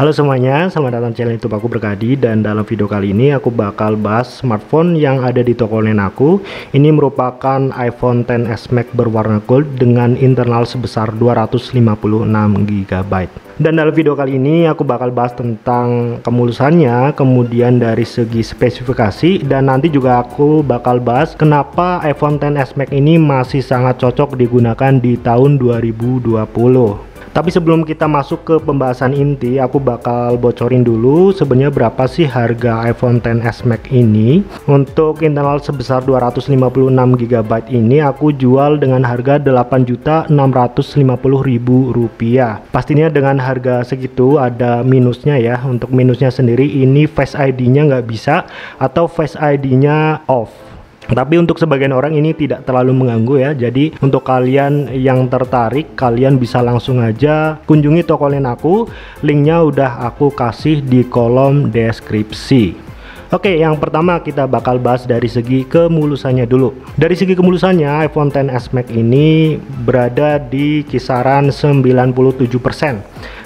Halo semuanya, selamat datang di channel YouTube aku Berkadi. Dan dalam video kali ini aku bakal bahas smartphone yang ada di toko online aku. Ini merupakan iPhone XS Max berwarna gold dengan internal sebesar 256 GB. Dan dalam video kali ini aku bakal bahas tentang kemulusannya, kemudian dari segi spesifikasi, dan nanti juga aku bakal bahas kenapa iPhone XS Max ini masih sangat cocok digunakan di tahun 2020. Tapi sebelum kita masuk ke pembahasan inti, aku bakal bocorin dulu sebenarnya berapa sih harga iPhone XS Max ini. Untuk internal sebesar 256 GB ini aku jual dengan harga Rp8.650.000. Pastinya dengan harga segitu ada minusnya ya. Untuk minusnya sendiri ini Face ID-nya nggak bisa atau Face ID-nya off. Tapi untuk sebagian orang ini tidak terlalu mengganggu ya. Jadi untuk kalian yang tertarik, kalian bisa langsung aja kunjungi toko online aku. Linknya udah aku kasih di kolom deskripsi. Oke, yang pertama kita bakal bahas dari segi kemulusannya dulu. Dari segi kemulusannya, iPhone XS Max ini berada di kisaran 97%.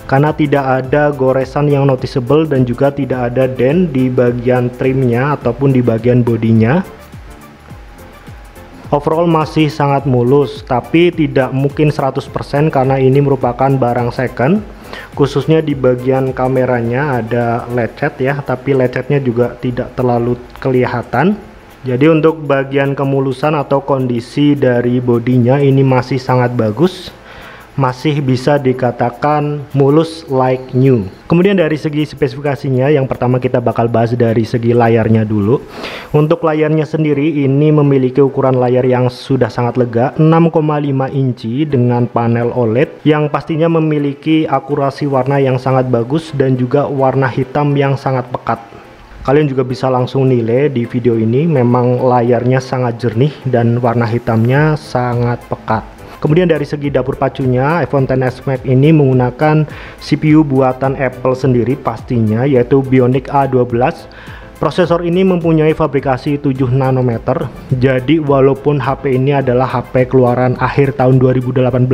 Karena tidak ada goresan yang noticeable dan juga tidak ada dent di bagian trimnya ataupun di bagian bodinya. Overall masih sangat mulus, tapi tidak mungkin 100% karena ini merupakan barang second. Khususnya di bagian kameranya ada lecet ya, tapi lecetnya juga tidak terlalu kelihatan. Jadi untuk bagian kemulusan atau kondisi dari bodinya ini masih sangat bagus. Masih bisa dikatakan mulus like new. Kemudian dari segi spesifikasinya, yang pertama kita bakal bahas dari segi layarnya dulu. Untuk layarnya sendiri ini memiliki ukuran layar yang sudah sangat lega, 6,5 inci dengan panel OLED yang pastinya memiliki akurasi warna yang sangat bagus dan juga warna hitam yang sangat pekat. Kalian juga bisa langsung nilai di video ini, memang layarnya sangat jernih dan warna hitamnya sangat pekat. Kemudian dari segi dapur pacunya, iPhone XS Max ini menggunakan CPU buatan Apple sendiri pastinya, yaitu Bionic A12. Prosesor ini mempunyai fabrikasi 7 nanometer. Jadi walaupun HP ini adalah HP keluaran akhir tahun 2018,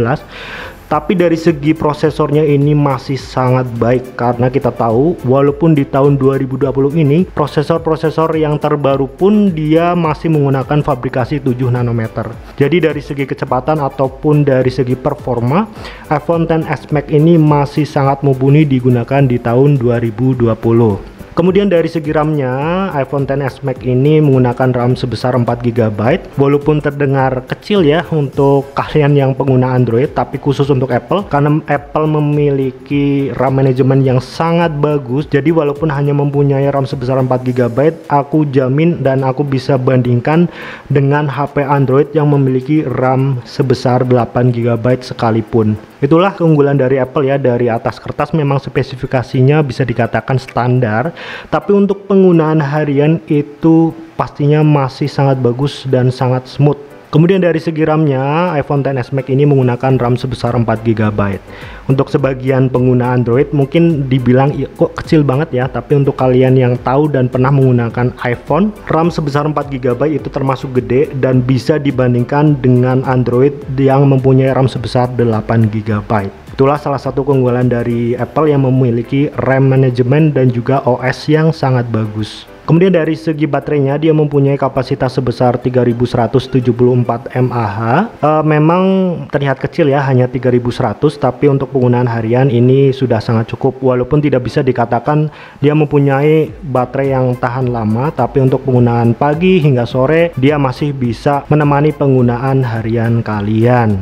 tapi dari segi prosesornya ini masih sangat baik. Karena kita tahu walaupun di tahun 2020 ini prosesor-prosesor yang terbaru pun dia masih menggunakan fabrikasi 7 nanometer. Jadi dari segi kecepatan ataupun dari segi performa, iPhone XS Max ini masih sangat mumpuni digunakan di tahun 2020. Kemudian dari segi RAM-nya, iPhone XS Max ini menggunakan RAM sebesar 4 GB. Walaupun terdengar kecil ya untuk kalian yang pengguna Android, tapi khusus untuk Apple, karena Apple memiliki RAM manajemen yang sangat bagus. Jadi walaupun hanya mempunyai RAM sebesar 4 GB, aku jamin dan aku bisa bandingkan dengan HP Android yang memiliki RAM sebesar 8 GB sekalipun. Itulah keunggulan dari Apple ya. Dari atas kertas memang spesifikasinya bisa dikatakan standar, tapi untuk penggunaan harian itu pastinya masih sangat bagus dan sangat smooth. Kemudian dari segi RAM-nya, iPhone XS Max ini menggunakan RAM sebesar 4 GB. Untuk sebagian pengguna Android mungkin dibilang kok kecil banget ya, tapi untuk kalian yang tahu dan pernah menggunakan iPhone, RAM sebesar 4 GB itu termasuk gede dan bisa dibandingkan dengan Android yang mempunyai RAM sebesar 8 GB. Itulah salah satu keunggulan dari Apple yang memiliki RAM manajemen dan juga OS yang sangat bagus. Kemudian dari segi baterainya, dia mempunyai kapasitas sebesar 3174 mAh. Memang terlihat kecil ya, hanya 3100, tapi untuk penggunaan harian ini sudah sangat cukup. Walaupun tidak bisa dikatakan dia mempunyai baterai yang tahan lama, tapi untuk penggunaan pagi hingga sore dia masih bisa menemani penggunaan harian kalian.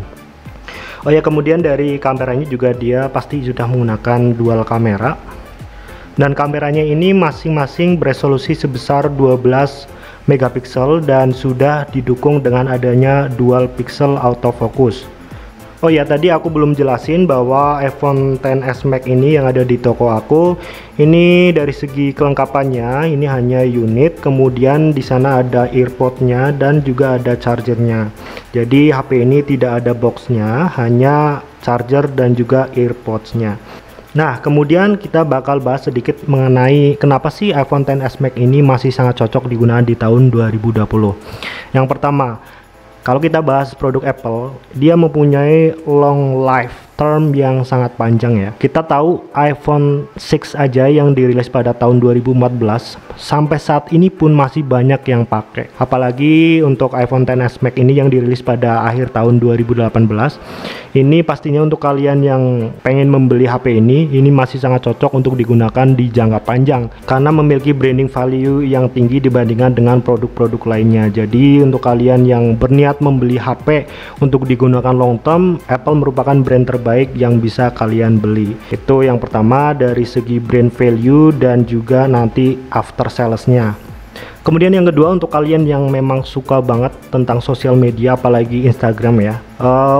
Oh ya, kemudian dari kameranya juga dia pasti sudah menggunakan dual kamera. Dan kameranya ini masing-masing beresolusi sebesar 12 megapiksel dan sudah didukung dengan adanya dual pixel autofocus. Oh ya, tadi aku belum jelasin bahwa iPhone XS Max ini yang ada di toko aku ini dari segi kelengkapannya ini hanya unit, kemudian di sana ada earpodnya dan juga ada chargernya. Jadi HP ini tidak ada boxnya, hanya charger dan juga earpodsnya. Nah, kemudian kita bakal bahas sedikit mengenai kenapa sih iPhone XS Max ini masih sangat cocok digunakan di tahun 2020. Yang pertama, kalau kita bahas produk Apple, dia mempunyai long life term yang sangat panjang ya. Kita tahu iPhone 6 aja yang dirilis pada tahun 2014 sampai saat ini pun masih banyak yang pakai. Apalagi untuk iPhone XS Max ini yang dirilis pada akhir tahun 2018. Ini pastinya untuk kalian yang pengen membeli HP ini masih sangat cocok untuk digunakan di jangka panjang karena memiliki branding value yang tinggi dibandingkan dengan produk-produk lainnya. Jadi untuk kalian yang berniat membeli HP untuk digunakan long term, Apple merupakan brand terbaik yang bisa kalian beli. Itu yang pertama dari segi brand value dan juga nanti after salesnya. Kemudian yang kedua, untuk kalian yang memang suka banget tentang sosial media apalagi Instagram ya,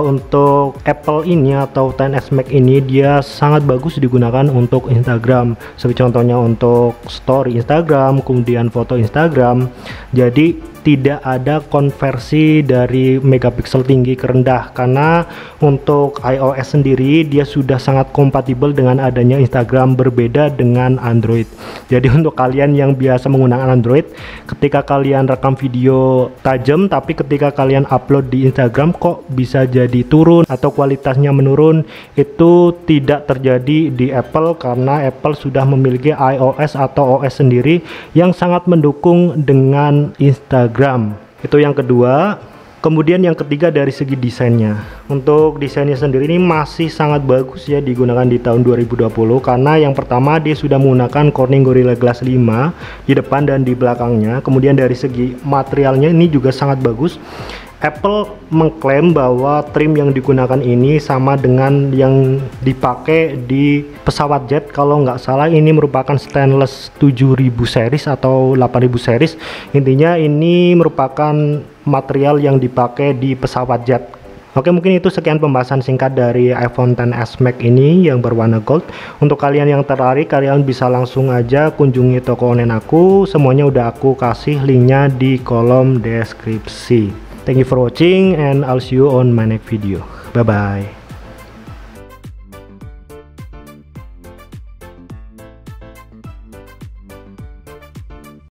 untuk Apple ini atau XS Max ini dia sangat bagus digunakan untuk Instagram. Seperti contohnya untuk story Instagram, kemudian foto Instagram. Jadi tidak ada konversi dari megapiksel tinggi ke rendah karena untuk iOS sendiri dia sudah sangat kompatibel dengan adanya Instagram, berbeda dengan Android. Jadi untuk kalian yang biasa menggunakan Android, ketika kalian rekam video tajam tapi ketika kalian upload di Instagram kok bisa jadi turun atau kualitasnya menurun, itu tidak terjadi di Apple karena Apple sudah memiliki iOS atau OS sendiri yang sangat mendukung dengan Instagram. Itu yang kedua. Kemudian yang ketiga dari segi desainnya, untuk desainnya sendiri ini masih sangat bagus ya digunakan di tahun 2020 karena yang pertama dia sudah menggunakan Corning Gorilla Glass 5 di depan dan di belakangnya. Kemudian dari segi materialnya ini juga sangat bagus. Apple mengklaim bahwa trim yang digunakan ini sama dengan yang dipakai di pesawat jet. Kalau nggak salah ini merupakan stainless 7000 series atau 8000 series. Intinya ini merupakan material yang dipakai di pesawat jet. Oke, mungkin itu sekian pembahasan singkat dari iPhone XS Max ini yang berwarna gold. Untuk kalian yang tertarik, kalian bisa langsung aja kunjungi toko online aku. Semuanya udah aku kasih linknya di kolom deskripsi. Thank you for watching and I'll see you on my next video. Bye bye.